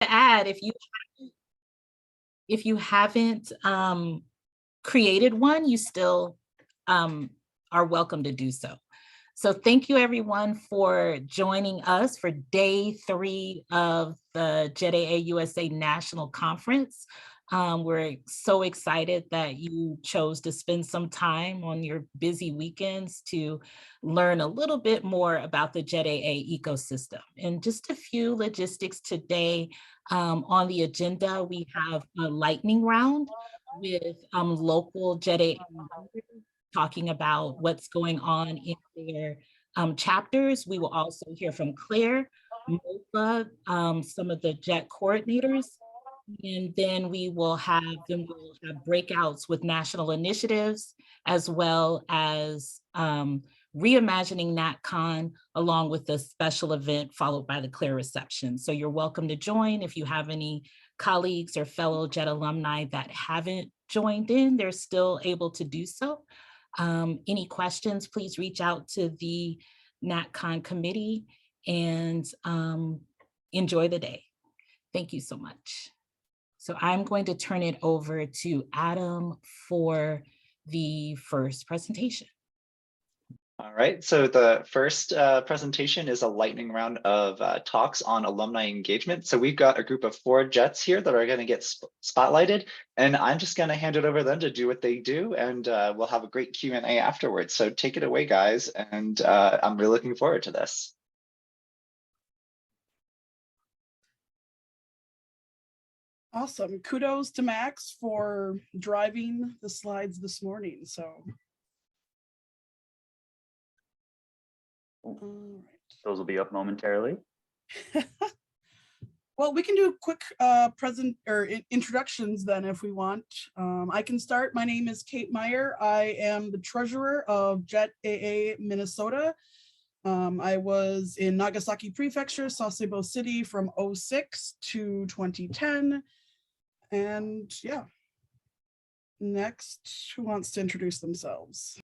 to add, if you haven't created one, you still are welcome to do so. So thank you everyone for joining us for day 3 of the JETAA USA National Conference. We're so excited that you chose to spend some time on your busy weekends to learn a little bit more about the JETAA ecosystem. And just a few logistics today. On the agenda, we have a lightning round with local JETAA talking about what's going on in their chapters. We will also hear from Claire, Mofa, some of the JET coordinators, and then we will have breakouts with national initiatives, as well as reimagining NatCon, along with the special event followed by the Claire reception. So you're welcome to join. If you have any colleagues or fellow JET alumni that haven't joined in, they're still able to do so. Any questions, please reach out to the NatCon committee and enjoy the day. Thank you so much. So I'm going to turn it over to Adam for the first presentation. All right, so the first presentation is a lightning round of talks on alumni engagement. So we've got a group of 4 JETs here that are going to get spotlighted, and I'm just going to hand it over to them to do what they do, and we'll have a great Q&A afterwards. So take it away, guys, and I'm really looking forward to this. Awesome. Kudos to Max for driving the slides this morning. So. All right. Those will be up momentarily. Well, we can do quick introductions then if we want. I can start. My name is Kate Meyer. I am the treasurer of JETAA Minnesota. I was in Nagasaki Prefecture, Sasebo City from 2006 to 2010. And yeah. Next, who wants to introduce themselves?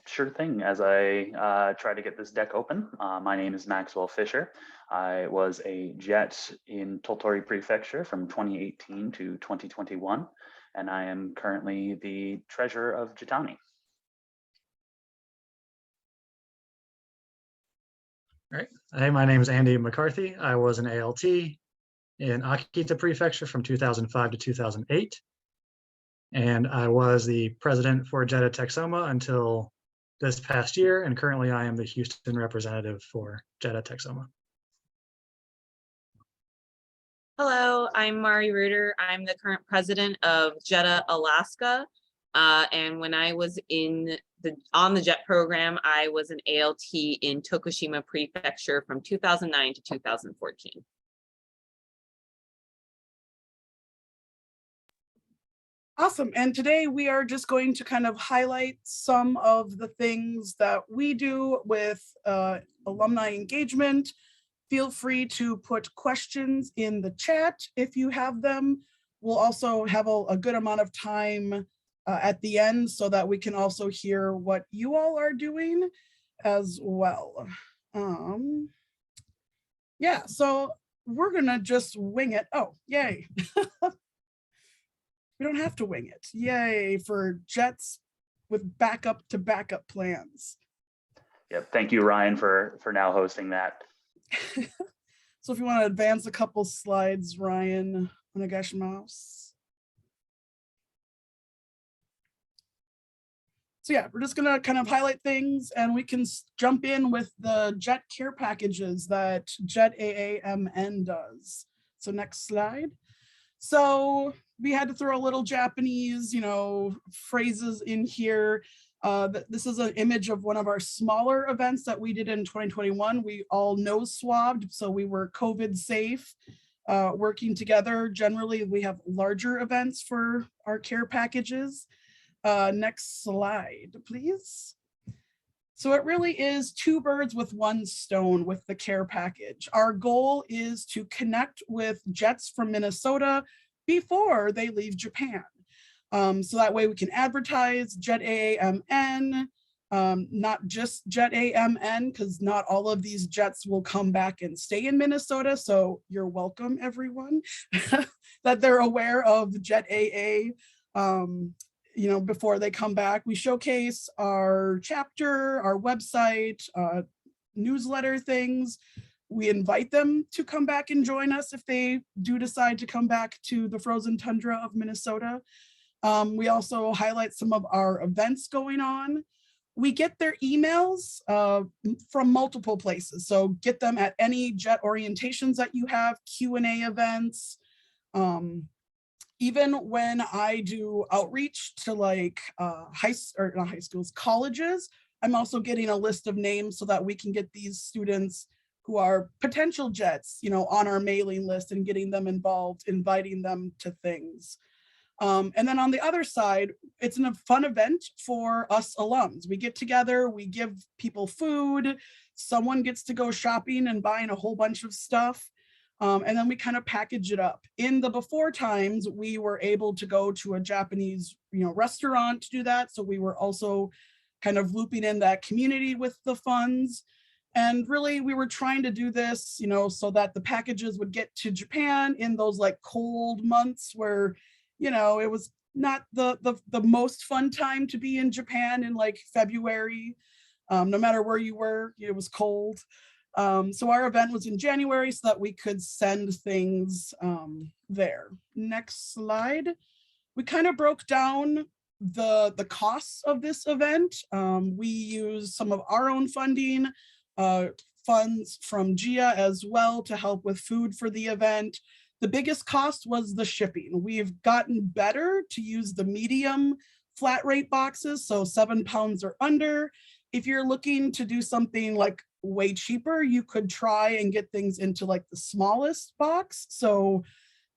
Sure thing. As I try to get this deck open, my name is Maxwell Fisher. I was a JET in Tottori Prefecture from 2018 to 2021, and I am currently the treasurer of JETAA. All right. Hey, my name is Andy McCarthy. I was an ALT in Akita Prefecture from 2005 to 2008. And I was the president for JETAA Texoma until this past year, and currently I am the Houston representative for JETAA Texoma. Hello, I'm Mari Rueter. I'm the current president of JETAA Alaska. And when I was on the JET program, I was an ALT in Tokushima Prefecture from 2009 to 2014. Awesome. And today we are just going to kind of highlight some of the things that we do with alumni engagement. Feel free to put questions in the chat if you have them. We'll also have a good amount of time at the end so that we can also hear what you all are doing as well. Yeah, so we're gonna just wing it. Oh, yay. We don't have to wing it. Yay for JETs with backup to backup plans. Yep, thank you, Ryan, for now hosting that. So if you want to advance a couple slides, Ryan, Onegashi mouse. So yeah, we're just gonna kind of highlight things and we can jump in with the JET care packages that JET AAMN does. So next slide. So we had to throw a little Japanese, phrases in here. This is an image of one of our smaller events that we did in 2021. We all nose swabbed, so we were COVID safe, working together. Generally, we have larger events for our care packages. Next slide, please. So it really is 2 birds with 1 stone with the care package. Our goal is to connect with JETs from Minnesota before they leave Japan. So that way we can advertise JET AAMN, not just JET AMN, because not all of these jets will come back and stay in Minnesota. So you're welcome, everyone, that they're aware of JET AA. You know, before they come back, we showcase our chapter, our website, newsletter things. We invite them to come back and join us if they do decide to come back to the frozen tundra of Minnesota. We also highlight some of our events going on. We get their emails from multiple places. So get them at any JET orientations that you have, Q&A events. Even when I do outreach to like not high schools, colleges, I'm also getting a list of names so that we can get these students who are potential JETs, you know, on our mailing list and getting them involved, inviting them to things. And then on the other side, it's a fun event for us alums. We get together, we give people food, someone gets to go shopping and buying a whole bunch of stuff. And then we kind of package it up. In the before times, we were able to go to a Japanese, you know, restaurant to do that. So we were also kind of looping in that community with the funds. And really, we were trying to do this, you know, so that the packages would get to Japan in those like cold months where, you know, it was not the most fun time to be in Japan in like February. No matter where you were, it was cold. So our event was in January so that we could send things there. Next slide. We kind of broke down the costs of this event. We use some of our own funding, funds from JETAA as well to help with food for the event. The biggest cost was the shipping. We've gotten better to use the medium flat rate boxes, so 7 pounds or under. If you're looking to do something like way cheaper, you could try and get things into like the smallest box. So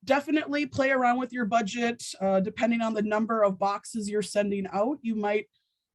definitely play around with your budget. Depending on the number of boxes you're sending out, you might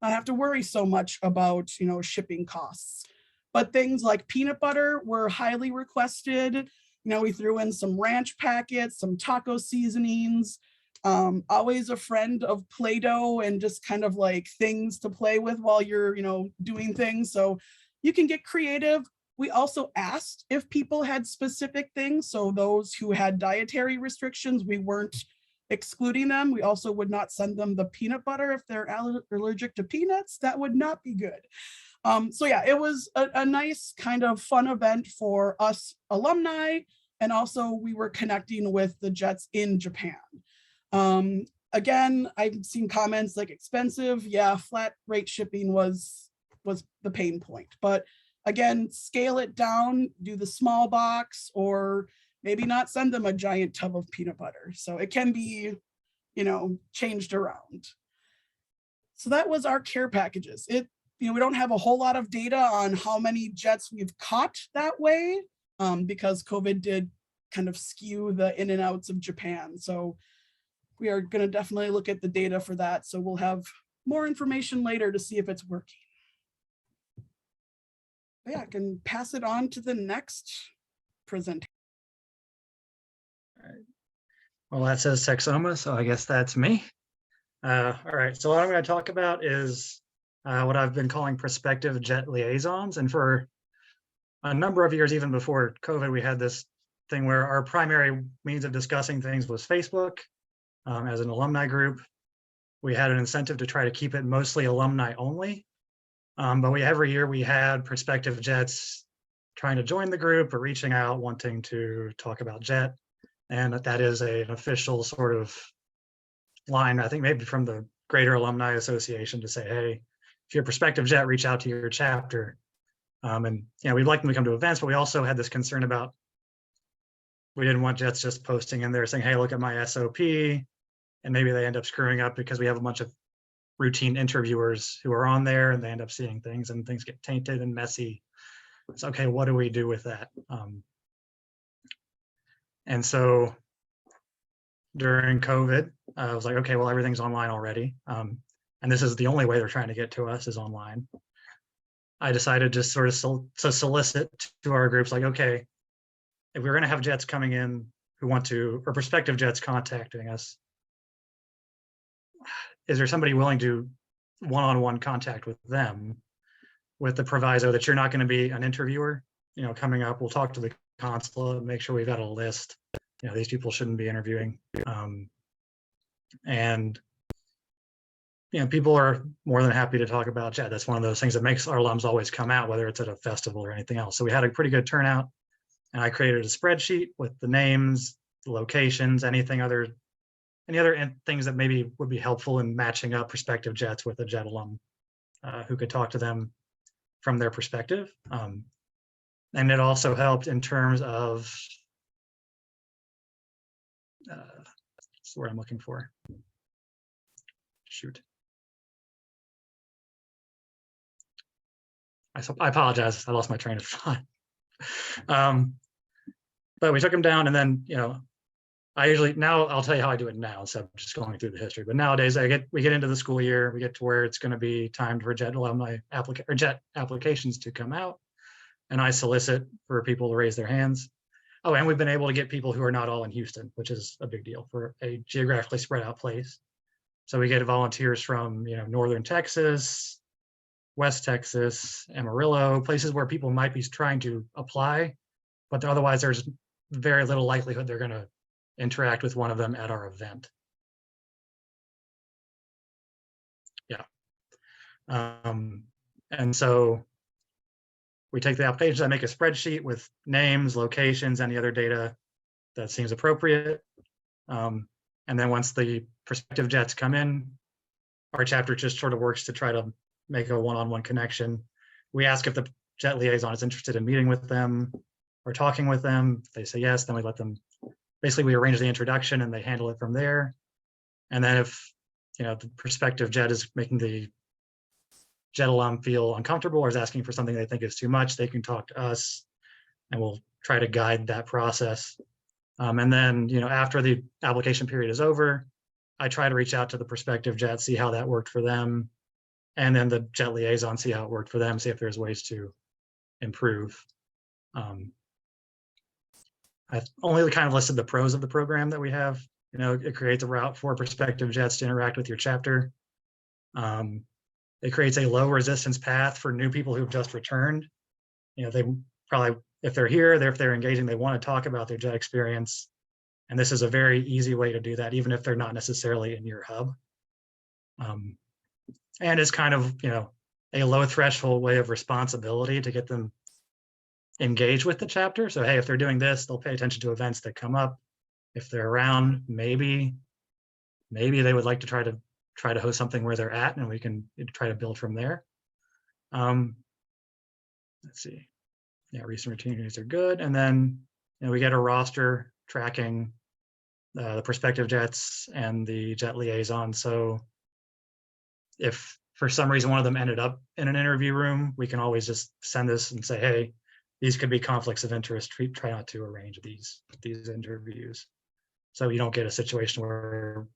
not have to worry so much about, you know, shipping costs. But things like peanut butter were highly requested. You know, we threw in some ranch packets, some taco seasonings, always a friend of Play-Doh and just kind of like things to play with while you're, you know, doing things. So you can get creative. We also asked if people had specific things. So those who had dietary restrictions, we weren't excluding them. We also would not send them the peanut butter if they're allergic to peanuts. That would not be good. So yeah, it was a nice kind of fun event for us alumni. And also we were connecting with the JETs in Japan. Again, I've seen comments like expensive. Yeah, flat rate shipping was the pain point. But again, scale it down, do the small box, or maybe not send them a giant tub of peanut butter. So it can be, you know, changed around. So that was our care packages. You know, we don't have a whole lot of data on how many JETs we've caught that way because COVID did kind of skew the in and outs of Japan. So we are going to definitely look at the data for that. So we'll have more information later to see if it's working. But yeah, I can pass it on to the next presentation. All right. Well, that says Texoma, so I guess that's me. All right, so what I'm going to talk about is what I've been calling prospective JET liaisons. And for a number of years, even before COVID, we had this thing where our primary means of discussing things was Facebook. As an alumni group, we had an incentive to try to keep it mostly alumni only. But every year we had prospective JETs trying to join the group or reaching out, wanting to talk about JET. And that is an official sort of line, I think maybe from the Greater Alumni Association, to say, hey, if you're a prospective JET, reach out to your chapter. And we'd like them to come to events, but we also had this concern about, we didn't want JETs just posting in there saying, hey, look at my SOP. And maybe they end up screwing up because we have a bunch of routine interviewers who are on there and they end up seeing things and things get tainted and messy. It's okay, what do we do with that? And so during COVID, I was like, okay, well, everything's online already. And this is the only way they're trying to get to us is online. I decided just sort of to solicit to our groups, like, okay, if we're going to have JETs coming in who want to, or prospective JETs contacting us, is there somebody willing to one-on-one contact with them, with the proviso that you're not going to be an interviewer. You know, coming up, we'll talk to the consulate, make sure we've got a list. You know, these people shouldn't be interviewing. And you know, people are more than happy to talk about JET. That's one of those things that makes our alums always come out, whether it's at a festival or anything else. So we had a pretty good turnout, and I created a spreadsheet with the names, the locations, any other things that maybe would be helpful in matching up prospective JETs with a JET alum who could talk to them from their perspective. And it also helped in terms of, that's the word I'm looking for. Shoot. I apologize, I lost my train of thought. But we took them down, and then, you know, now I'll tell you how I do it now instead of just going through the history. But nowadays we get into the school year, we get to where it's going to be time for JET alumni JET applications to come out, and I solicit for people to raise their hands. Oh, and we've been able to get people who are not all in Houston, which is a big deal for a geographically spread out place. So we get volunteers from, you know, northern Texas, West Texas, Amarillo, places where people might be trying to apply, but otherwise there's very little likelihood they're going to interact with one of them at our event. Yeah. And so we take the applications, I make a spreadsheet with names, locations, any other data that seems appropriate. And then once the prospective JETs come in, our chapter just sort of works to try to make a one-on-one connection. We ask if the JET liaison is interested in meeting with them or talking with them. If they say yes, then we let them, basically we arrange the introduction and they handle it from there. And then if, you know, the prospective JET is making the JET alum feel uncomfortable or is asking for something they think is too much, they can talk to us and we'll try to guide that process. And then, you know, after the application period is over, I try to reach out to the prospective JET, see how that worked for them. And then the JET liaison, see how it worked for them, see if there's ways to improve. I've only kind of listed the pros of the program that we have. You know, it creates a route for prospective JETs to interact with your chapter. It creates a low resistance path for new people who've just returned. You know, they probably, if they're here, if they're engaging, they want to talk about their JET experience. And this is a very easy way to do that, even if they're not necessarily in your hub. And it's kind of, you know, a low threshold way of responsibility to get them engaged with the chapter. So, hey, if they're doing this, they'll pay attention to events that come up. If they're around, maybe they would like to try to host something where they're at, and we can try to build from there. Let's see. Yeah, recent opportunities are good. And then, you know, we get a roster tracking the prospective JETs and the JET liaison. So if for some reason one of them ended up in an interview room, we can always just send this and say, hey, these could be conflicts of interest. Try not to arrange these interviews. So you don't get a situation where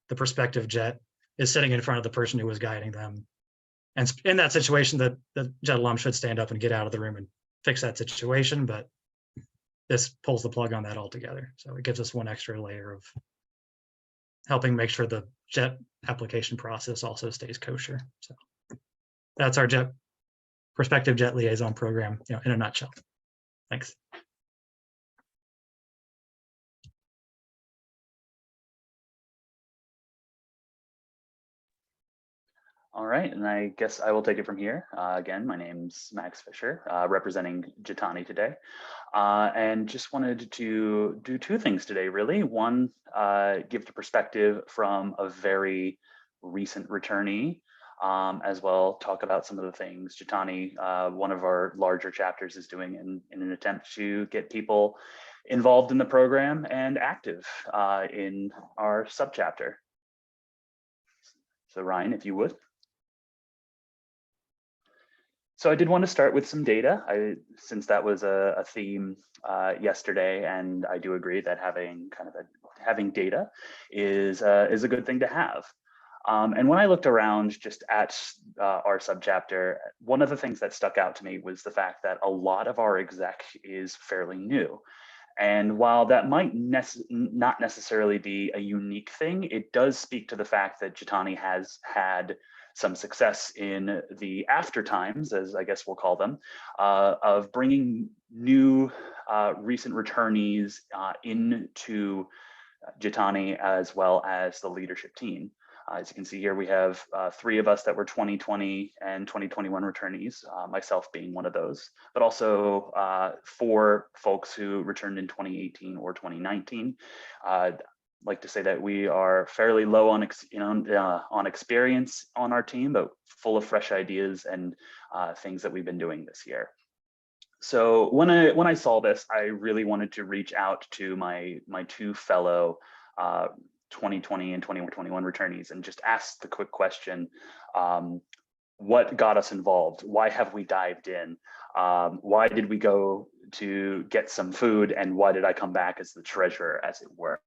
the prospective JET is sitting in front of the person who was guiding them. And in that situation, the JET alum should stand up and get out of the room and fix that situation, but this pulls the plug on that altogether. So it gives us one extra layer of helping make sure the JET application process also stays kosher. So that's our prospective JET liaison program, you know, in a nutshell. Thanks. All right, and I guess I will take it from here. Again, my name's Max Fisher, representing JETAA today. And just wanted to do two things today, really. One, give the perspective from a very recent returnee, as well talk about some of the things JETAA, one of our larger chapters, is doing in an attempt to get people involved in the program and active in our subchapter. So Ryan, if you would. So I did want to start with some data, since that was a theme yesterday, and I do agree that having data is a good thing to have. And when I looked around just at our subchapter, one of the things that stuck out to me was the fact that a lot of our exec is fairly new. And while that might not necessarily be a unique thing, it does speak to the fact that JETAA has had some success in the after times, as I guess we'll call them, of bringing new recent returnees into JETAA as well as the leadership team. As you can see here, we have 3 of us that were 2020 and 2021 returnees, myself being one of those, but also 4 folks who returned in 2018 or 2019. I'd like to say that we are fairly low on experience on our team, but full of fresh ideas and things that we've been doing this year. So when I saw this, I really wanted to reach out to my 2 fellow 2020 and 2021 returnees and just ask the quick question, what got us involved? Why have we dived in? Why did we go to get some food, and why did I come back as the treasurer, as it were?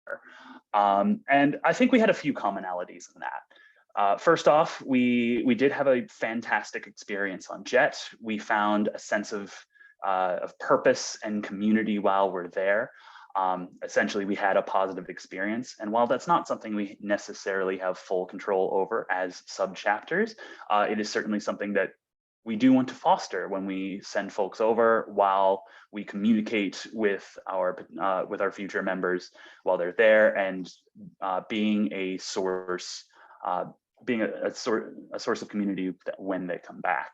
And I think we had a few commonalities in that. First off, we did have a fantastic experience on JET. We found a sense of purpose and community while we're there. Essentially, we had a positive experience. And while that's not something we necessarily have full control over as sub-chapters, it is certainly something that we do want to foster when we send folks over, while we communicate with our future members while they're there, and being a source, a source of community when they come back.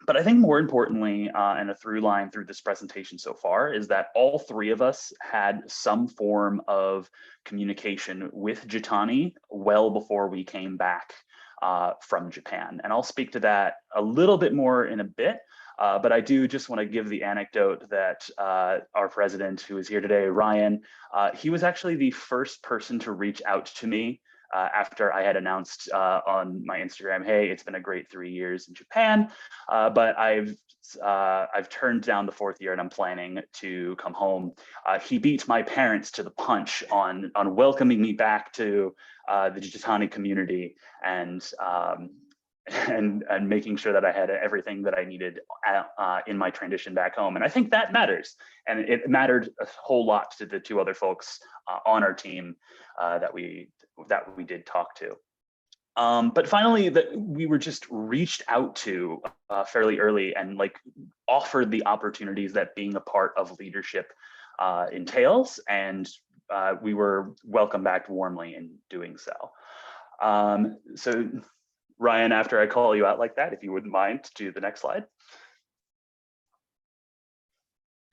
But I think more importantly, and a through line through this presentation so far, is that all 3 of us had some form of communication with JETAA well before we came back from Japan. And I'll speak to that a little bit more in a bit, but I do just want to give the anecdote that our president, who is here today, Ryan, he was actually the first person to reach out to me after I had announced on my Instagram, hey, it's been a great 3 years in Japan, but I've turned down the 4th year and I'm planning to come home. He beat my parents to the punch on welcoming me back to the JETAA community and making sure that I had everything that I needed in my transition back home. And I think that matters. And it mattered a whole lot to the 2 other folks on our team that we did talk to. But finally, we were just reached out to fairly early and offered the opportunities that being a part of leadership entails, and we were welcomed back warmly in doing so. So Ryan, after I call you out like that, if you wouldn't mind, to do the next slide.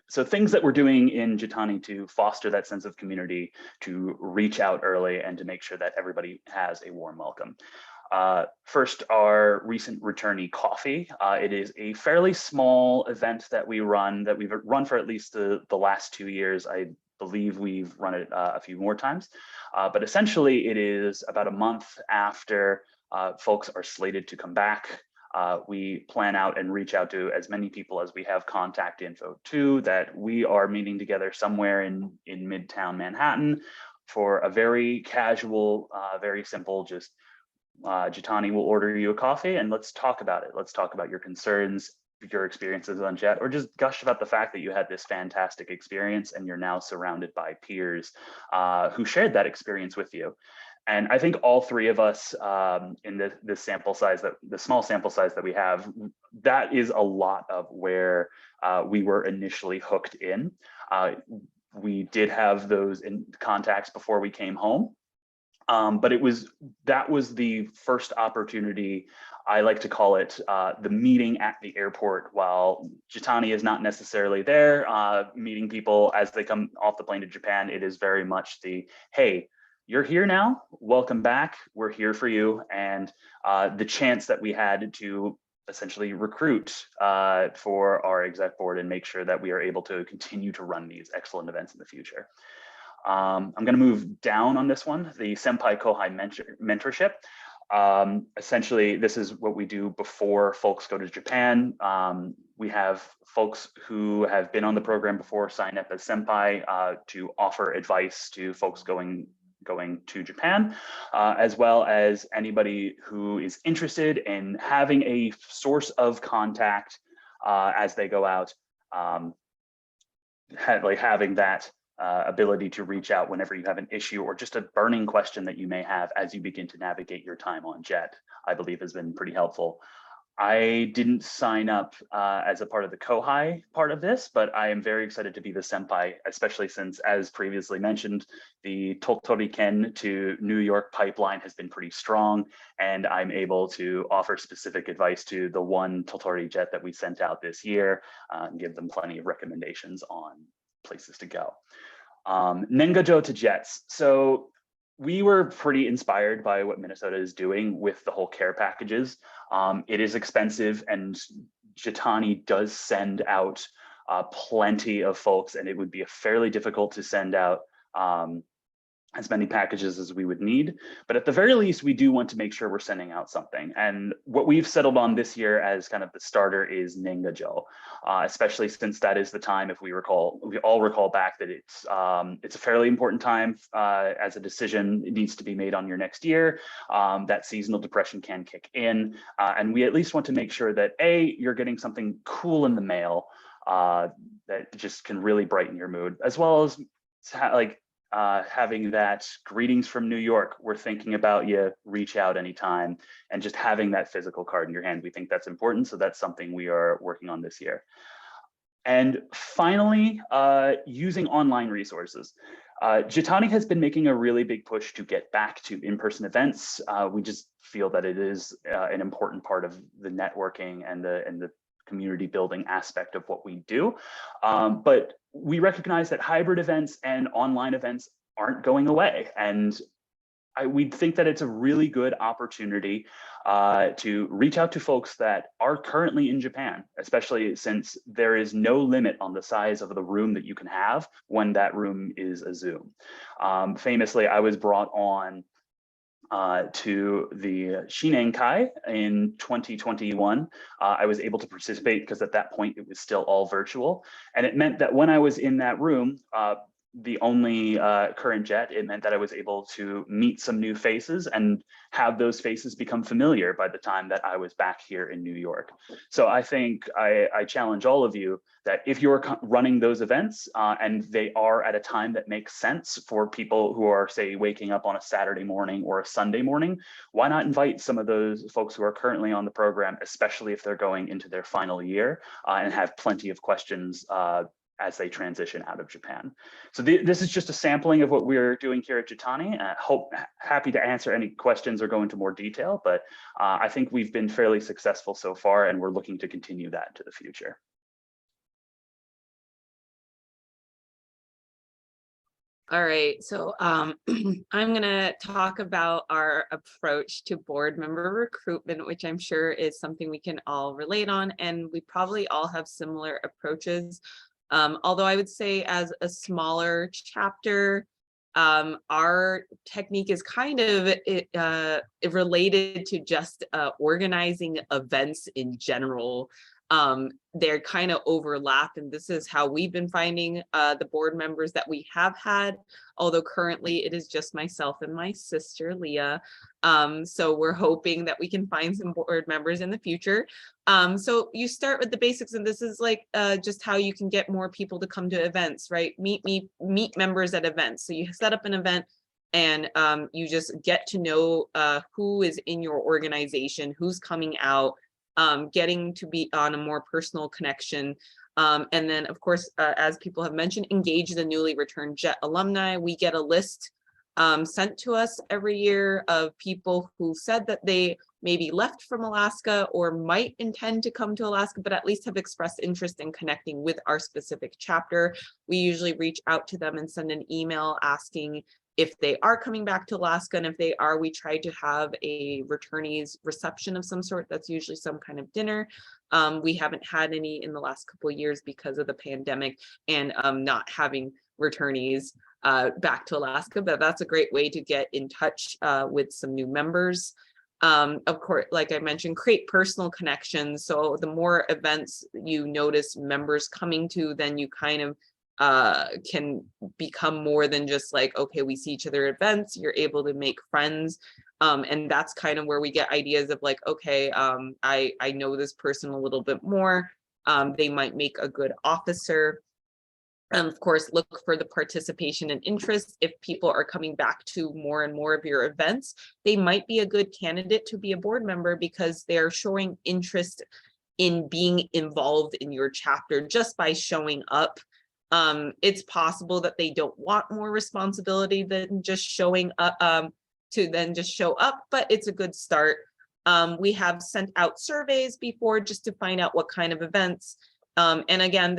So things that we're doing in JETAA to foster that sense of community, to reach out early and to make sure that everybody has a warm welcome. First, our recent returnee coffee. It is a fairly small event that we've run for at least the last 2 years. I believe we've run it a few more times, but essentially it is about a month after folks are slated to come back. We plan out and reach out to as many people as we have contact info to, that we are meeting together somewhere in Midtown Manhattan for a very casual, very simple, just JETAA will order you a coffee and let's talk about it. Let's talk about your concerns, your experiences on JET, or just gush about the fact that you had this fantastic experience and you're now surrounded by peers who shared that experience with you. And I think all 3 of us in the sample size, the small sample size that we have, that is a lot of where we were initially hooked in. We did have those contacts before we came home, but that was the first opportunity. I like to call it the meeting at the airport. While JETAA is not necessarily there meeting people as they come off the plane to Japan, it is very much the, hey, you're here now, welcome back, we're here for you. And the chance that we had to essentially recruit for our exec board and make sure that we are able to continue to run these excellent events in the future. I'm gonna move down on this one, the Senpai Kohai mentorship. Essentially, this is what we do before folks go to Japan. We have folks who have been on the program before sign up as Senpai to offer advice to folks going to Japan, as well as anybody who is interested in having a source of contact as they go out, having that ability to reach out whenever you have an issue or just a burning question that you may have as you begin to navigate your time on JET, I believe has been pretty helpful. I didn't sign up as a part of the Kohai part of this, but I am very excited to be the senpai, especially since, as previously mentioned, the Totoriken to New York pipeline has been pretty strong, and I'm able to offer specific advice to the one Totori jet that we sent out this year and give them plenty of recommendations on places to go. Nengajo to jets. So we were pretty inspired by what Minnesota is doing with the whole care packages. It is expensive, and JETAA does send out plenty of folks, and it would be fairly difficult to send out as many packages as we would need. But at the very least, we do want to make sure we're sending out something. And what we've settled on this year as kind of the starter is Nengajo, especially since that is the time, if we all recall back, that it's a fairly important time as a decision needs to be made on your next year. That seasonal depression can kick in. And we at least want to make sure that you're getting something cool in the mail that just can really brighten your mood, as well as having that greetings from New York, we're thinking about you, reach out anytime, and just having that physical card in your hand. We think that's important, so that's something we are working on this year. And finally, using online resources. JETAA has been making a really big push to get back to in-person events. We just feel that it is an important part of the networking and the community building aspect of what we do. But we recognize that hybrid events and online events aren't going away. And we think that it's a really good opportunity to reach out to folks that are currently in Japan, especially since there is no limit on the size of the room that you can have when that room is a Zoom. Famously, I was brought on to the Shinenkai in 2021. I was able to participate because at that point it was still all virtual. And it meant that when I was in that room, the only current jet, it meant that I was able to meet some new faces and have those faces become familiar by the time that I was back here in New York. So I think I challenge all of you that if you're running those events and they are at a time that makes sense for people who are, say, waking up on a Saturday morning or a Sunday morning, why not invite some of those folks who are currently on the program, especially if they're going into their final year and have plenty of questions as they transition out of Japan. So this is just a sampling of what we're doing here at JETAA. Happy to answer any questions or go into more detail, but I think we've been fairly successful so far, and we're looking to continue that into the future. All right, so I'm gonna talk about our approach to board member recruitment, which I'm sure is something we can all relate on, and we probably all have similar approaches. Although I would say as a smaller chapter, our technique is kind of related to just organizing events in general. They're kind of overlap, and this is how we've been finding the board members that we have had, although currently it is just myself and my sister Leah. So we're hoping that we can find some board members in the future. So you start with the basics, and this is like just how you can get more people to come to events, right? Meet members at events. So you set up an event, and you just get to know who is in your organization, who's coming out, getting to be on a more personal connection. And then, of course, as people have mentioned, engage the newly returned JET alumni. We get a list sent to us every year of people who said that they maybe left from Alaska or might intend to come to Alaska, but at least have expressed interest in connecting with our specific chapter. We usually reach out to them and send an email asking if they are coming back to Alaska, and if they are, we try to have a returnees reception of some sort. That's usually some kind of dinner. We haven't had any in the last couple of years because of the pandemic and not having returnees back to Alaska, but that's a great way to get in touch with some new members. Of course, like I mentioned, create personal connections. So the more events you notice members coming to, then you kind of can become more than just like, okay, we see each other at events. You're able to make friends. And that's kind of where we get ideas of like, okay, I know this person a little bit more. They might make a good officer. Of course, look for the participation and interest. If people are coming back to more and more of your events, they might be a good candidate to be a board member because they're showing interest in being involved in your chapter just by showing up. It's possible that they don't want more responsibility than just showing up, just show up, but it's a good start. We have sent out surveys before just to find out what kind of events. And again,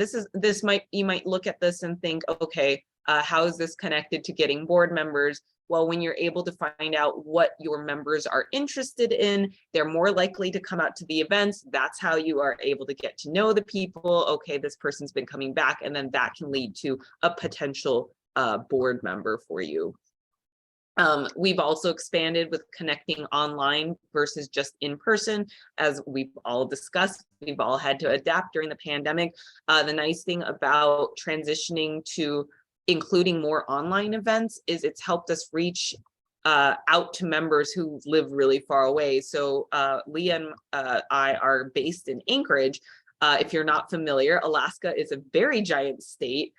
you might look at this and think, okay, how is this connected to getting board members? Well, when you're able to find out what your members are interested in, they're more likely to come out to the events. That's how you are able to get to know the people. Okay, this person's been coming back, and then that can lead to a potential board member for you. We've also expanded with connecting online versus just in person. As we've all discussed, we've all had to adapt during the pandemic. The nice thing about transitioning to including more online events is it's helped us reach out to members who live really far away. So Leah and I are based in Anchorage. If you're not familiar, Alaska is a very giant state.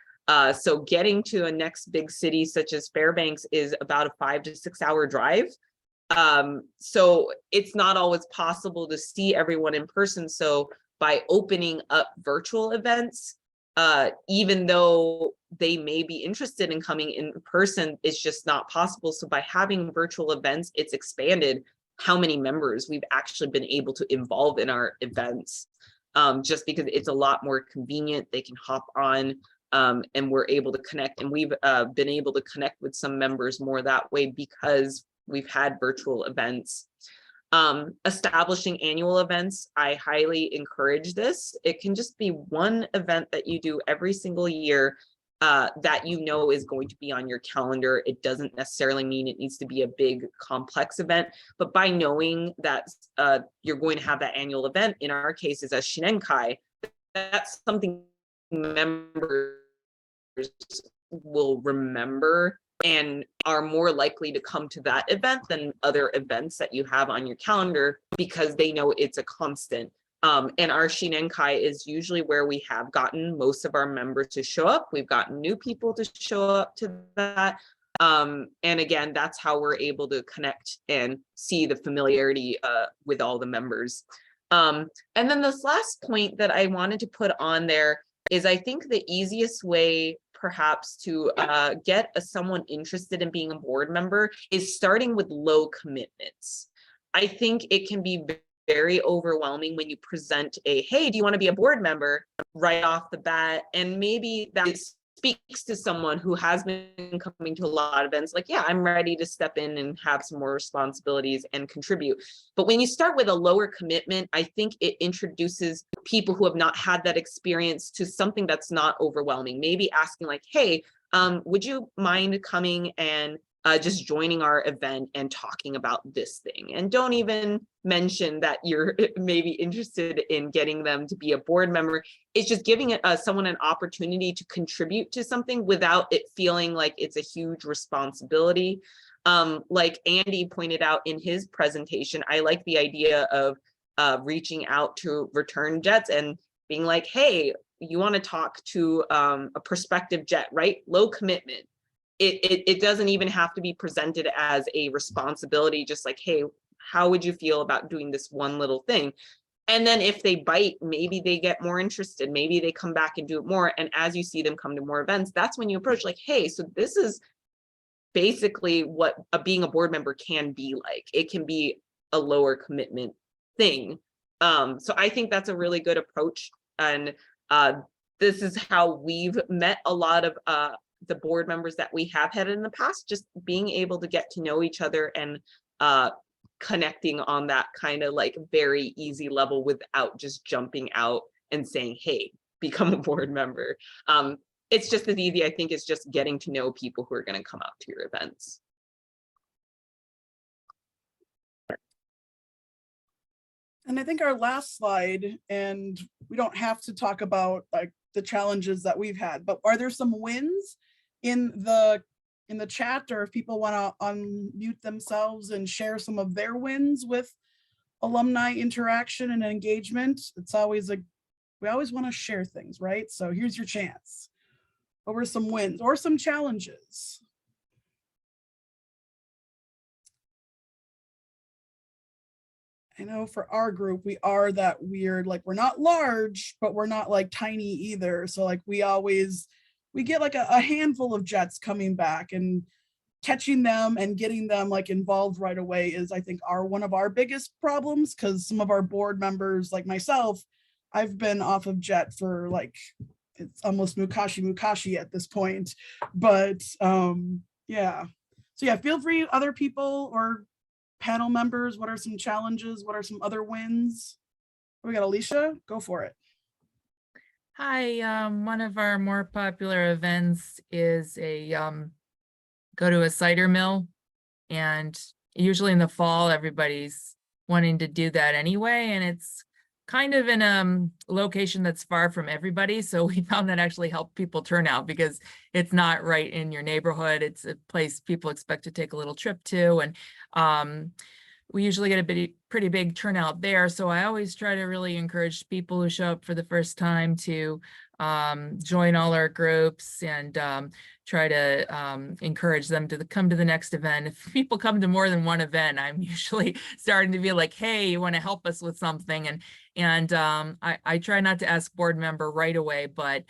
So getting to a next big city such as Fairbanks is about a 5 to 6 hour drive. So it's not always possible to see everyone in person. So by opening up virtual events, even though they may be interested in coming in person, it's just not possible. So by having virtual events, it's expanded how many members we've actually been able to involve in our events, just because it's a lot more convenient. They can hop on. And we're able to connect, and we've been able to connect with some members more that way because we've had virtual events. Establishing annual events, I highly encourage this. It can just be one event that you do every single year that you know is going to be on your calendar. It doesn't necessarily mean it needs to be a big complex event, but by knowing that you're going to have that annual event, in our case is a Shinenkai, that's something members will remember and are more likely to come to that event than other events that you have on your calendar because they know it's a constant. And our Shinenkai is usually where we have gotten most of our members to show up. We've gotten new people to show up to that. And again, that's how we're able to connect and see the familiarity with all the members. And then this last point that I wanted to put on there is I think the easiest way perhaps to get someone interested in being a board member is starting with low commitments. I think it can be very overwhelming when you present hey, do you want to be a board member right off the bat? And maybe that speaks to someone who has been coming to a lot of events, like, yeah, I'm ready to step in and have some more responsibilities and contribute. But when you start with a lower commitment, I think it introduces people who have not had that experience to something that's not overwhelming. Maybe asking like, hey, would you mind coming and just joining our event and talking about this thing? And don't even mention that you're maybe interested in getting them to be a board member. It's just giving someone an opportunity to contribute to something without it feeling like it's a huge responsibility. Like Andy pointed out in his presentation, I like the idea of reaching out to return jets and being like, hey, you want to talk to a prospective jet, right? Low commitment. It doesn't even have to be presented as a responsibility, just like, hey, how would you feel about doing this one little thing? And then if they bite, maybe they get more interested, maybe they come back and do it more. And as you see them come to more events, that's when you approach like, hey, so this is basically what being a board member can be like. It can be a lower commitment thing. So I think that's a really good approach. And this is how we've met a lot of the board members that we have had in the past, just being able to get to know each other and connecting on that kind of like very easy level without just jumping out and saying, hey, become a board member. It's just as easy, I think, as just getting to know people who are going to come out to your events. And I think our last slide, and we don't have to talk about like the challenges that we've had, but are there some wins in the chat, or if people want to unmute themselves and share some of their wins with alumni interaction and engagement? It's always like, we always want to share things, right? So here's your chance. What were some wins or some challenges? I know for our group, we are that weird, like we're not large, but we're not like tiny either. So like we get like a handful of jets coming back, and catching them and getting them like involved right away is, I think, one of our biggest problems, because some of our board members, like myself, I've been off of JET for like, it's almost mukashi at this point. But yeah. So yeah, feel free, other people or panel members, what are some challenges? What are some other wins? We got Alicia, go for it. Hi, one of our more popular events is a go to a cider mill, and usually in the fall, everybody's wanting to do that anyway, and it's kind of in a location that's far from everybody. So we found that actually helped people turn out, because it's not right in your neighborhood. It's a place people expect to take a little trip to. And we usually get a pretty big turnout there. So I always try to really encourage people who show up for the first time to join all our groups, and try to encourage them to come to the next event. If people come to more than one event, I'm usually starting to be like, hey, you want to help us with something? And I try not to ask board member right away, but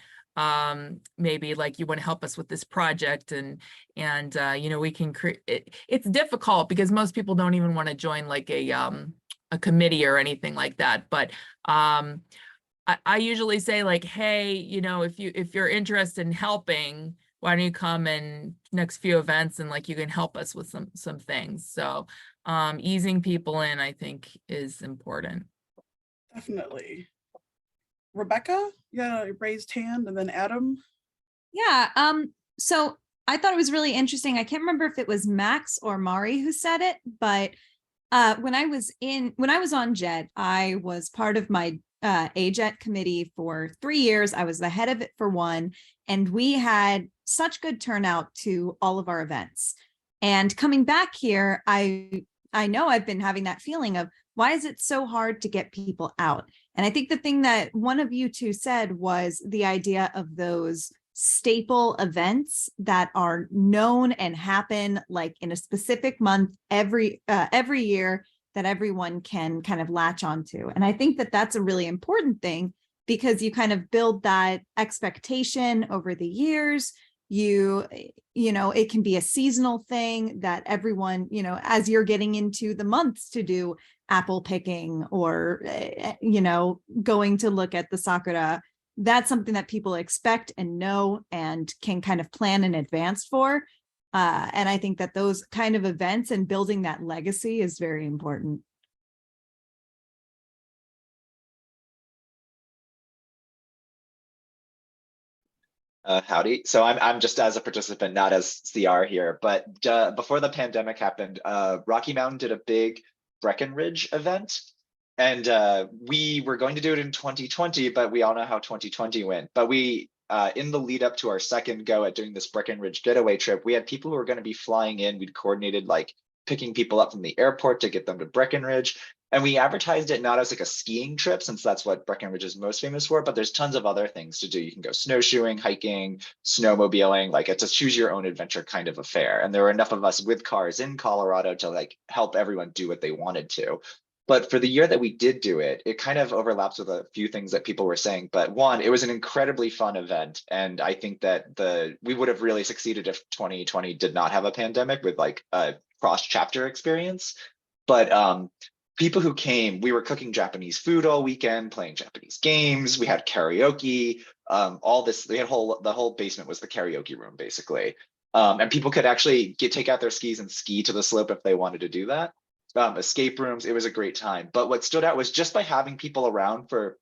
maybe like, you want to help us with this project, and you know, we can create it. It's difficult because most people don't even want to join like a committee or anything like that. But I usually say like, hey, you know, if you're interested in helping, why don't you come in next few events, and like you can help us with some things. So easing people in, I think, is important. Definitely. Rebecca, yeah, raised hand, and then Adam. Yeah, so I thought it was really interesting. I can't remember if it was Max or Mari who said it, but when I was on JET, I was part of my AJET committee for 3 years. I was the head of it for 1, and we had such good turnout to all of our events. And coming back here, I know I've been having that feeling of, why is it so hard to get people out? And I think the thing that one of you two said was the idea of those staple events that are known and happen like in a specific month every year, that everyone can kind of latch onto. And I think that that's a really important thing, because you kind of build that expectation over the years. You know, it can be a seasonal thing that everyone, you know, as you're getting into the months to do apple picking, or, you know, going to look at the sakura, that's something that people expect and know and can kind of plan in advance for. And I think that those kind of events and building that legacy is very important. Howdy. So I'm just as a participant, not as CR here, but before the pandemic happened, Rocky Mountain did a big Breckenridge event, and we were going to do it in 2020, but we all know how 2020 went. But we, in the lead up to our second go at doing this Breckenridge getaway trip, we had people who were going to be flying in. We'd coordinated like picking people up from the airport to get them to Breckenridge. And we advertised it not as like a skiing trip, since that's what Breckenridge is most famous for, but there's tons of other things to do. You can go snowshoeing, hiking, snowmobiling, like it's a choose your own adventure kind of affair. And there were enough of us with cars in Colorado to like help everyone do what they wanted to. But for the year that we did do it, it kind of overlaps with a few things that people were saying. But one, it was an incredibly fun event. And I think that we would have really succeeded if 2020 did not have a pandemic with like a cross chapter experience. But people who came, we were cooking Japanese food all weekend, playing Japanese games. We had karaoke, all this, the whole basement was the karaoke room basically. And people could actually take out their skis and ski to the slope if they wanted to do that. Escape rooms, it was a great time. But what stood out was just by having people around for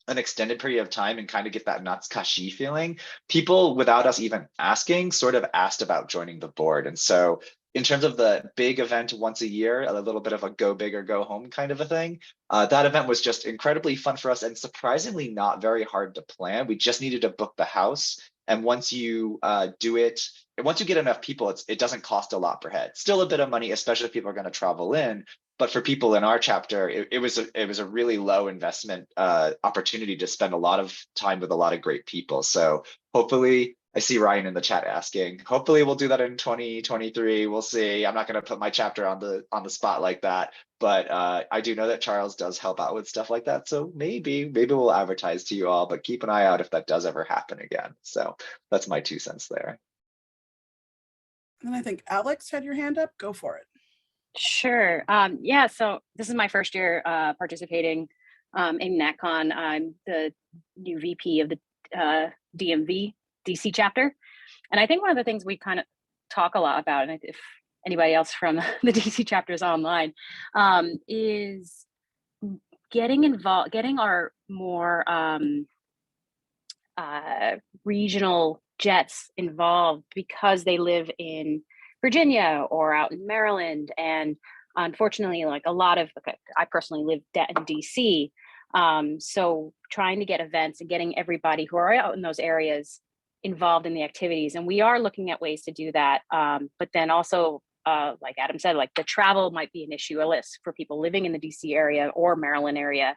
an extended period of time and kind of get that natsukashi feeling, people without us even asking sort of asked about joining the board. And so in terms of the big event once a year, a little bit of a go big or go home kind of a thing, that event was just incredibly fun for us and surprisingly not very hard to plan. We just needed to book the house. And once you do it, once you get enough people, it doesn't cost a lot per head. Still a bit of money, especially if people are going to travel in. But for people in our chapter, it was a really low investment opportunity to spend a lot of time with a lot of great people. So hopefully I see Ryan in the chat asking. Hopefully we'll do that in 2023. We'll see. I'm not going to put my chapter on the spot like that, but I do know that Charles does help out with stuff like that. So maybe we'll advertise to you all, but keep an eye out if that does ever happen again. So that's my 2 cents there. And I think Alex had your hand up. Go for it. Sure. Yeah, so this is my first year participating in NatCon. I'm the new VP of the DMV DC chapter. And I think one of the things we kind of talk a lot about, and if anybody else from the DC chapter is online, is getting involved, getting our more regional jets involved, because they live in Virginia or out in Maryland. And unfortunately, like a lot of, I personally live in DC. So trying to get events and getting everybody who are out in those areas involved in the activities. And we are looking at ways to do that. But then also, like Adam said, like the travel might be an issue, a list for people living in the DC area or Maryland area.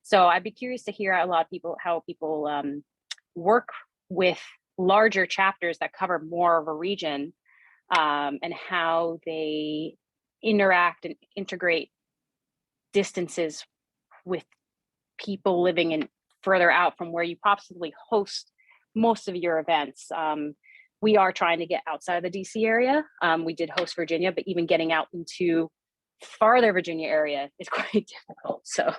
So I'd be curious to hear how people work with larger chapters that cover more of a region, and how they interact and integrate distances with people living in further out from where you possibly host most of your events. We are trying to get outside of the DC area. We did host Virginia, but even getting out into farther Virginia area is quite difficult. So.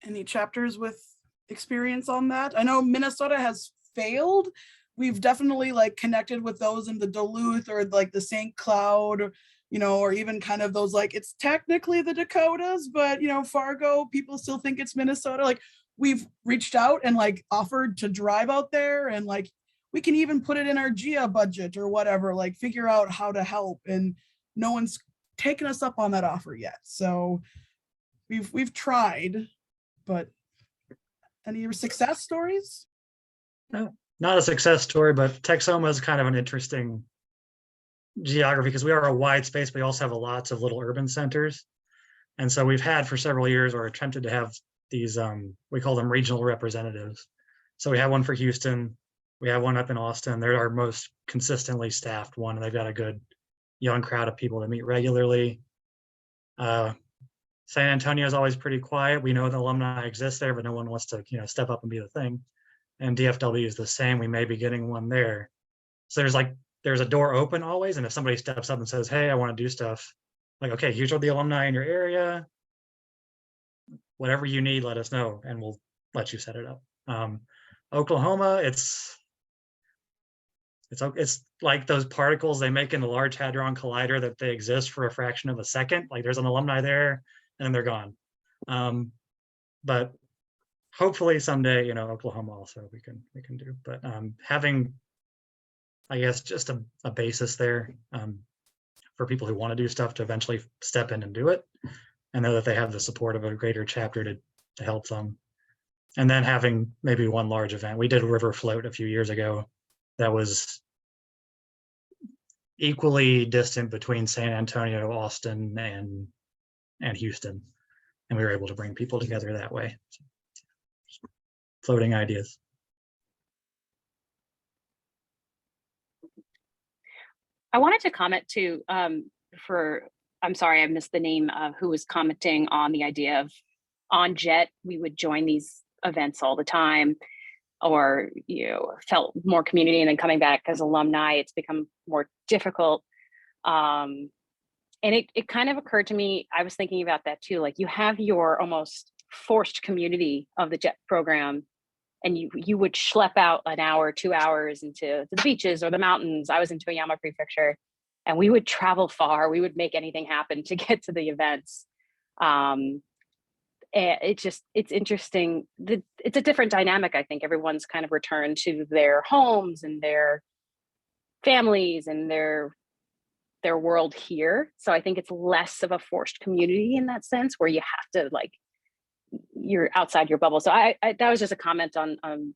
Any chapters with experience on that? I know Minnesota has failed. We've definitely like connected with those in the Duluth or like the St. Cloud, you know, or even kind of those, like, it's technically the Dakotas, but you know, Fargo, people still think it's Minnesota. Like, we've reached out and like offered to drive out there, and like we can even put it in our GEA budget or whatever, like figure out how to help, and no one's taken us up on that offer yet. So we've tried, but any success stories? No, not a success story, but Texoma is kind of an interesting geography because we are a wide space, but we also have lots of little urban centers. And so we've had for several years, or attempted to have these, we call them regional representatives. So we have one for Houston, we have one up in Austin. They're our most consistently staffed one, and they've got a good young crowd of people that meet regularly. San Antonio is always pretty quiet. We know the alumni exist there, but no one wants to, step up and be the thing. And DFW is the same. We may be getting one there. So there's a door open always. And if somebody steps up and says, hey, I want to do stuff, like, okay, here's all the alumni in your area. Whatever you need, let us know, and we'll let you set it up. Oklahoma, it's like those particles they make in the Large Hadron Collider, that they exist for a fraction of a second. Like, there's an alumni there, and then they're gone. But hopefully someday, Oklahoma also we can do. But having, I guess, just a basis there for people who want to do stuff to eventually step in and do it, and know that they have the support of a greater chapter to help them. And then having maybe one large event. We did a river float a few years ago that was equally distant between San Antonio, Austin, and Houston. And we were able to bring people together that way. So, floating ideas. I wanted to comment too, I'm sorry, I missed the name of who was commenting on the idea of on JET, we would join these events all the time, or felt more community, and then coming back as alumni, it's become more difficult. And it kind of occurred to me, I was thinking about that too, like you have your almost forced community of the JET program, and you would schlep out an hour, 2 hours into the beaches or the mountains. I was in Toyama Prefecture, and we would travel far. We would make anything happen to get to the events. And it's interesting. It's a different dynamic. I think everyone's kind of returned to their homes and their families and their world here. So I think it's less of a forced community in that sense, where you have to, like, you're outside your bubble. So I that was just a comment on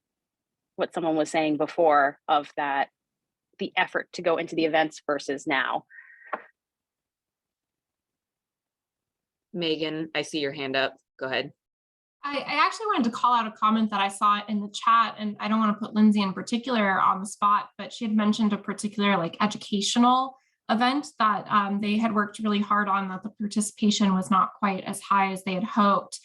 what someone was saying before, of that, the effort to go into the events versus now. Megan, I see your hand up. Go ahead. I actually wanted to call out a comment that I saw in the chat, and I don't want to put Lindsay in particular on the spot, but she had mentioned a particular like educational event that they had worked really hard on, that the participation was not quite as high as they had hoped.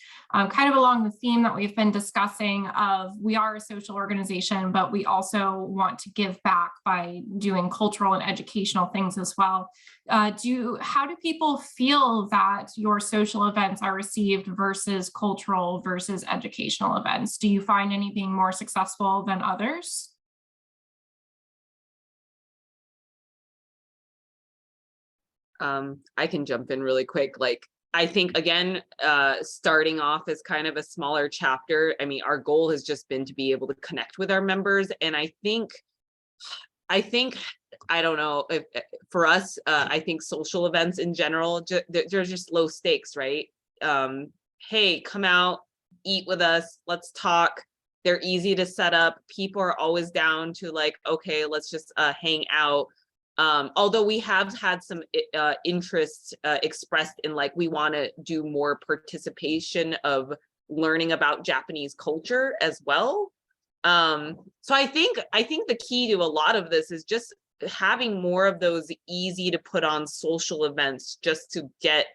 Kind of along the theme that we've been discussing of we are a social organization, but we also want to give back by doing cultural and educational things as well. How do people feel that your social events are received versus cultural versus educational events? Do you find any being more successful than others? I can jump in really quick. Like, I think, again, starting off as kind of a smaller chapter, I mean, our goal has just been to be able to connect with our members. And I think, I don't know, if, for us, I think social events in general, they're just low stakes, right? Hey, come out, eat with us, let's talk. They're easy to set up. People are always down to like, okay, let's just hang out. Although we have had some interest expressed in like, we want to do more participation of learning about Japanese culture as well. So I think the key to a lot of this is just having more of those easy to put on social events just to get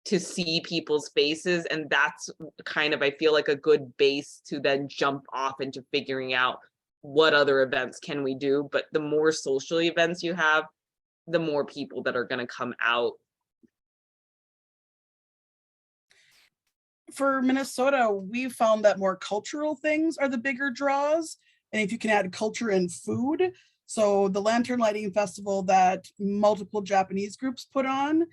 to see people's faces. And that's kind of, I feel like, a good base to then jump off into figuring out what other events can we do. But the more social events you have, the more people that are going to come out. For Minnesota, we found that more cultural things are the bigger draws. And if you can add culture and food, so the Lantern Lighting Festival that multiple Japanese groups put on,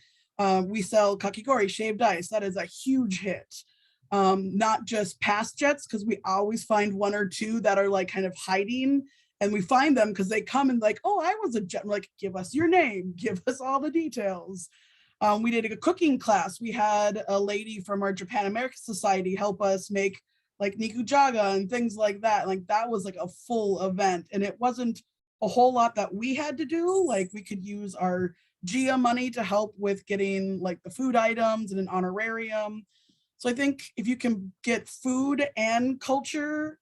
we sell kakigori, shaved ice. That is a huge hit. Not just past jets, because we always find one or two that are like kind of hiding, and we find them because they come and like, oh, I was a jet. We're like, give us your name, give us all the details. We did a cooking class. We had a lady from our Japan American Society help us make like nikujaga and things like that. Like that was like a full event, and it wasn't a whole lot that we had to do. Like we could use our GIA money to help with getting like the food items and an honorarium. So I think if you can get food and culture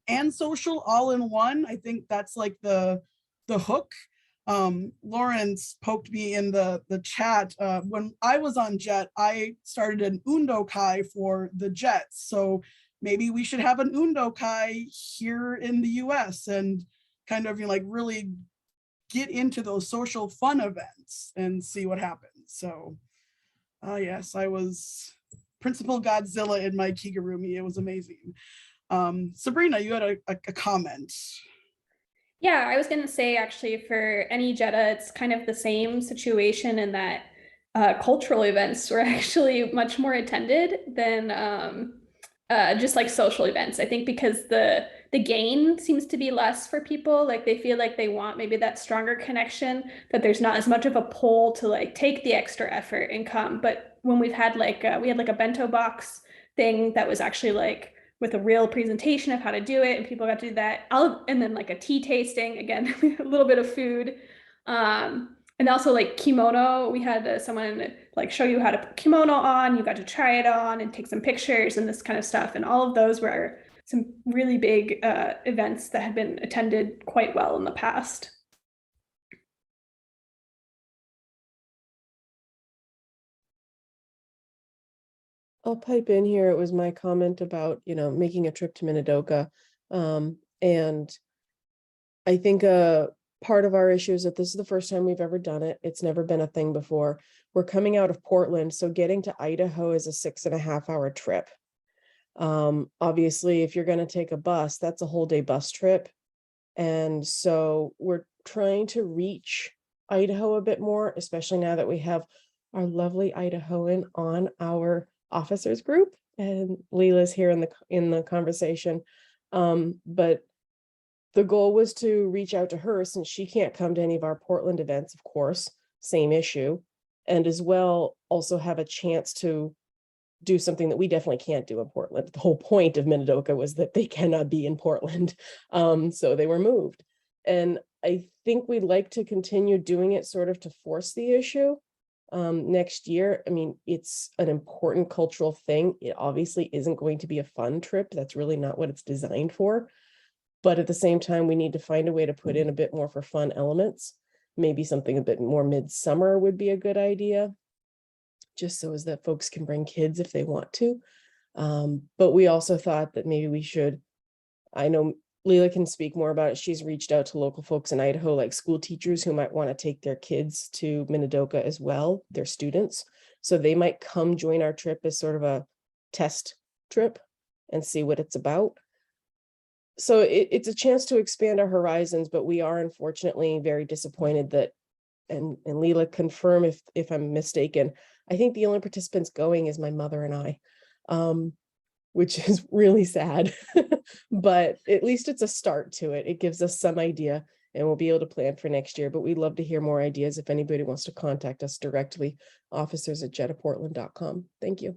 and social all in one, I think that's like the hook. Lawrence poked me in the chat. When I was on JET, I started an undokai for the Jets. So maybe we should have an undokai here in the US and kind of, you know, like really get into those social fun events and see what happens. So yes, I was Principal Godzilla in my Kigurumi. It was amazing. Sabrina, you had a comment. Yeah, I was going to say actually for any JETAA, it's kind of the same situation in that cultural events were actually much more attended than just like social events. I think because the gain seems to be less for people. Like they feel like they want maybe that stronger connection, that there's not as much of a pull to like take the extra effort and come. But when we've had like, we had like a bento box thing that was actually like with a real presentation of how to do it, and people got to do that. And then like a tea tasting, again, a little bit of food. And also like kimono, we had someone like show you how to put kimono on, you got to try it on and take some pictures and this kind of stuff. And all of those were some really big events that had been attended quite well in the past. I'll pipe in here. It was my comment about, you know, making a trip to Minidoka. And I think part of our issue is that this is the first time we've ever done it. It's never been a thing before. We're coming out of Portland, so getting to Idaho is a 6.5-hour trip. Obviously, if you're going to take a bus, that's a whole day bus trip. And so we're trying to reach Idaho a bit more, especially now that we have our lovely Idahoan on our officers group, and Leela's here in the conversation. But the goal was to reach out to her, since she can't come to any of our Portland events, of course, same issue, and as well also have a chance to do something that we definitely can't do in Portland. The whole point of Minidoka was that they cannot be in Portland. So they were moved. And I think we'd like to continue doing it sort of to force the issue. next year. I mean, it's an important cultural thing. It obviously isn't going to be a fun trip. That's really not what it's designed for. But at the same time, we need to find a way to put in a bit more for fun elements. Maybe something a bit more midsummer would be a good idea, just so as that folks can bring kids if they want to. But we also thought that maybe we should, I know Leila can speak more about it. She's reached out to local folks in Idaho, like school teachers who might want to take their kids to Minidoka as well, their students. So they might come join our trip as sort of a test trip and see what it's about. So it's a chance to expand our horizons, but we are unfortunately very disappointed that, and Leila, confirm if I'm mistaken, I think the only participants going is my mother and I, which is really sad, but at least it's a start to it. It gives us some idea and we'll be able to plan for next year, but we'd love to hear more ideas if anybody wants to contact us directly, officers@jetaportland.com. Thank you.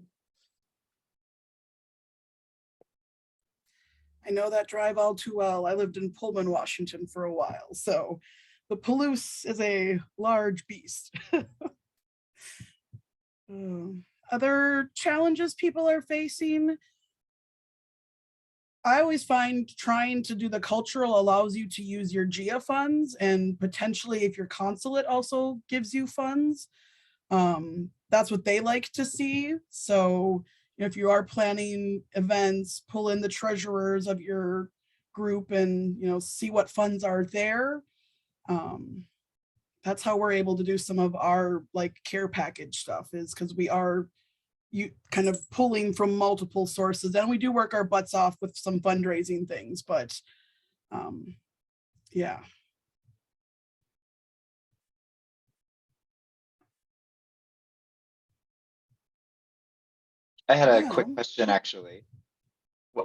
I know that drive all too well. I lived in Pullman, Washington for a while, so the Palouse is a large beast. Other challenges people are facing. I always find trying to do the cultural allows you to use your GEA funds, and potentially if your consulate also gives you funds, that's what they like to see. So if you are planning events, pull in the treasurers of your group and, see what funds are there. That's how we're able to do some of our care package stuff, is because we are kind of pulling from multiple sources, and we do work our butts off with some fundraising things, but yeah. I had a quick question, actually.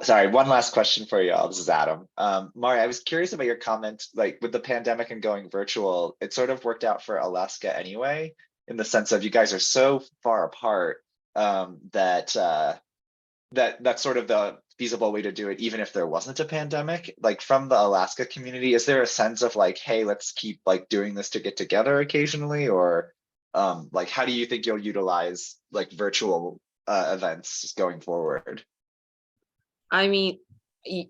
Sorry, one last question for y'all. This is Adam. Mari, I was curious about your comment, with the pandemic and going virtual, it sort of worked out for Alaska anyway, in the sense of you guys are so far apart that's sort of the feasible way to do it, even if there wasn't a pandemic. From the Alaska community, is there a sense of hey, let's keep doing this to get together occasionally, or how do you think you'll utilize virtual events going forward? I mean,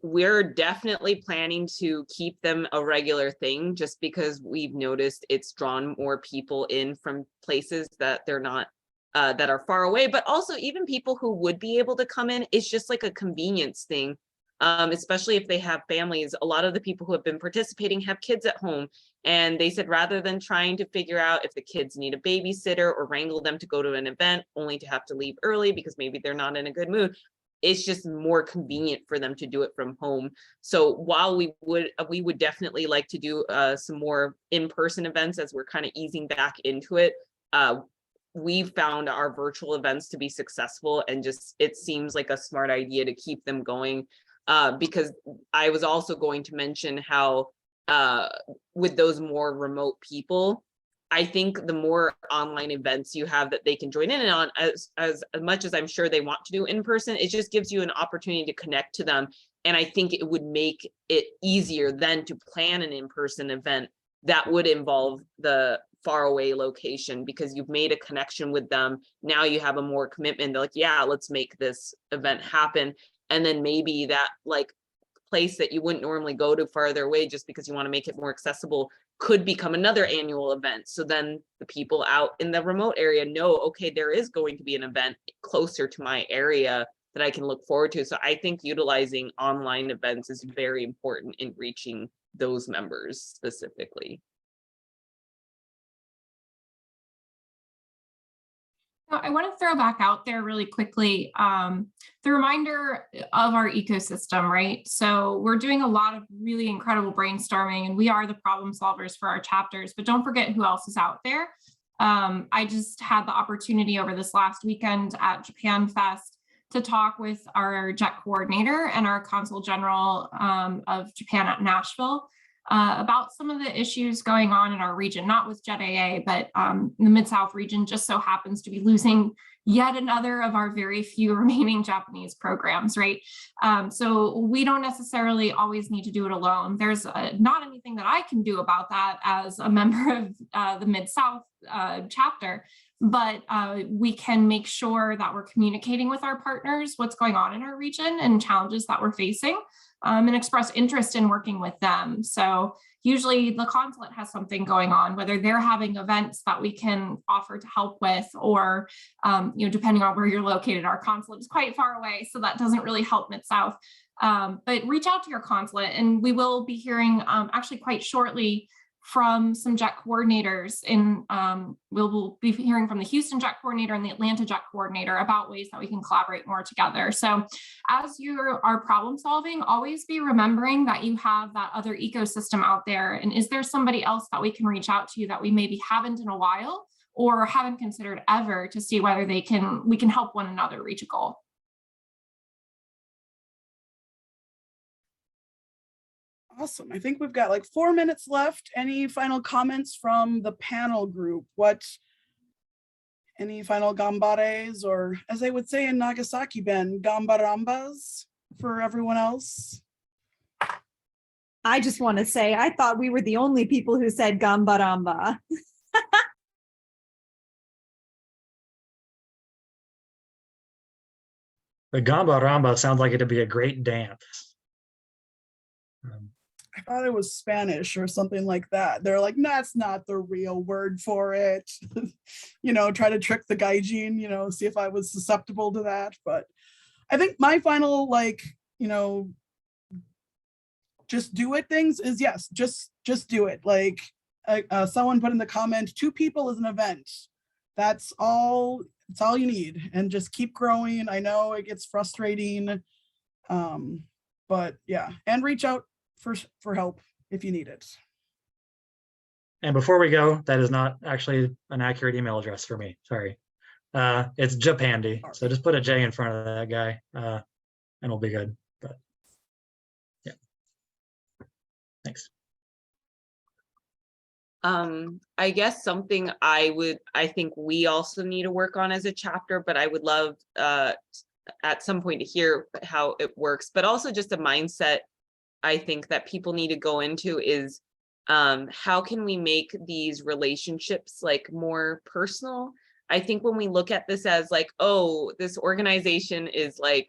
we're definitely planning to keep them a regular thing, just because we've noticed it's drawn more people in from places that they're not that are far away, but also even people who would be able to come in. It's just like a convenience thing, especially if they have families. A lot of the people who have been participating have kids at home, and they said rather than trying to figure out if the kids need a babysitter or wrangle them to go to an event only to have to leave early because maybe they're not in a good mood, it's just more convenient for them to do it from home. So while we would definitely like to do some more in-person events as we're kind of easing back into it, we've found our virtual events to be successful, and just it seems like a smart idea to keep them going, because I was also going to mention how with those more remote people, I think the more online events you have that they can join in on, as much as I'm sure they want to do in person, it just gives you an opportunity to connect to them. And I think it would make it easier then to plan an in-person event that would involve the faraway location, because you've made a connection with them. Now you have a more commitment. They're like, yeah, let's make this event happen. And then maybe that place that you wouldn't normally go to farther away just because you want to make it more accessible could become another annual event. So then the people out in the remote area know, okay, there is going to be an event closer to my area that I can look forward to. So I think utilizing online events is very important in reaching those members specifically. I want to throw back out there really quickly the reminder of our ecosystem, right? So we're doing a lot of really incredible brainstorming, and we are the problem solvers for our chapters, but don't forget who else is out there. I just had the opportunity over this last weekend at Japan Fest to talk with our JET coordinator and our consul general of Japan at Nashville about some of the issues going on in our region, not with JETAA, but the Mid-South region just so happens to be losing yet another of our very few remaining Japanese programs, right? So we don't necessarily always need to do it alone. There's not anything that I can do about that as a member of the Mid-South chapter. but we can make sure that we're communicating with our partners what's going on in our region and challenges that we're facing, and express interest in working with them. So usually the consulate has something going on, whether they're having events that we can offer to help with, or depending on where you're located, our consulate is quite far away, so that doesn't really help Mid-South. But reach out to your consulate, and we will be hearing actually quite shortly from some JET coordinators we'll be hearing from the Houston JET coordinator and the Atlanta JET coordinator about ways that we can collaborate more together. So as you are problem solving, always be remembering that you have that other ecosystem out there. And is there somebody else that we can reach out to that we maybe haven't in a while or haven't considered ever, to see whether we can help one another reach a goal? Awesome. I think we've got like 4 minutes left. Any final comments from the panel group? Any final gambares, or as they would say in Nagasaki, Ben, gambarambas for everyone else? I just want to say, I thought we were the only people who said gambaramba. The Gamba Ramba sounds like it'd be a great dance. I thought it was Spanish or something like that. They're like, that's not the real word for it. Try to trick the gaijin, see if I was susceptible to that. But I think my final, just do it things is, yes, just do it. Like someone put in the comment, 2 people is an event. That's all you need, and just keep growing. I know it gets frustrating, but yeah, and reach out for help if you need it. And before we go, that is not actually an accurate email address for me. Sorry. It's Japandy. So just put a J in front of that guy, and it'll be good. But yeah. Thanks. I guess something I think we also need to work on as a chapter, but I would love at some point to hear how it works, but also just a mindset I think that people need to go into is how can we make these relationships like more personal? I think when we look at this as like, oh, this organization is like,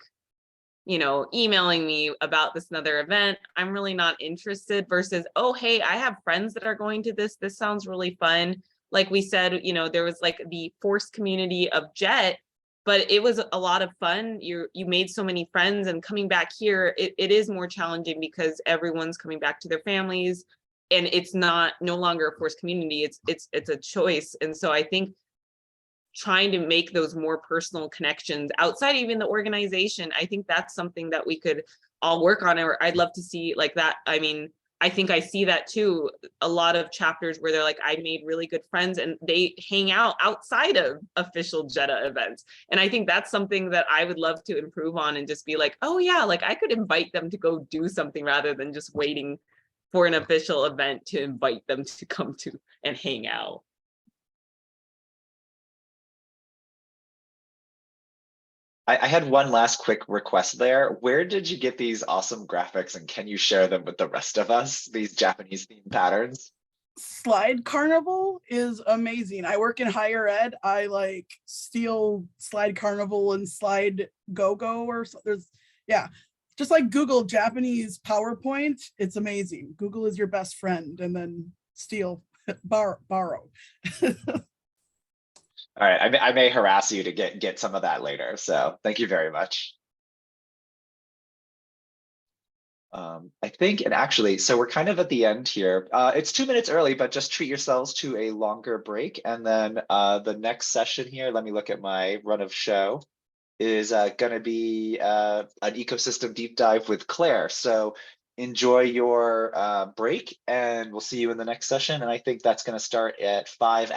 emailing me about this another event, I'm really not interested, versus, oh, hey, I have friends that are going to this sounds really fun. Like we said, there was like the forced community of JET, but it was a lot of fun. You made so many friends, and coming back here, it is more challenging because everyone's coming back to their families, and it's no longer a forced community. It's a choice. And so I think trying to make those more personal connections outside even the organization, I think that's something that we could all work on, or I'd love to see like that. I mean, I think I see that too. A lot of chapters where they're like, I made really good friends, and they hang out outside of official JETAA events. And I think that's something that I would love to improve on, and just be like, oh yeah, like I could invite them to go do something rather than just waiting for an official event to invite them to come to and hang out. I had one last quick request there. Where did you get these awesome graphics, and can you share them with the rest of us, these Japanese themed patterns? Slide Carnival is amazing. I work in higher ed. I steal Slide Carnival and Slide Go-Go, or so. Just like Google Japanese PowerPoint. It's amazing. Google is your best friend, and then steal, borrow. All right, I may harass you to get some of that later. So thank you very much. I think, and actually, so we're kind of at the end here. It's 2 minutes early, but just treat yourselves to a longer break. And then the next session here, let me look at my run of show, is going to be an ecosystem deep dive with Claire. So enjoy your break, and we'll see you in the next session. And I think that's going to start at 5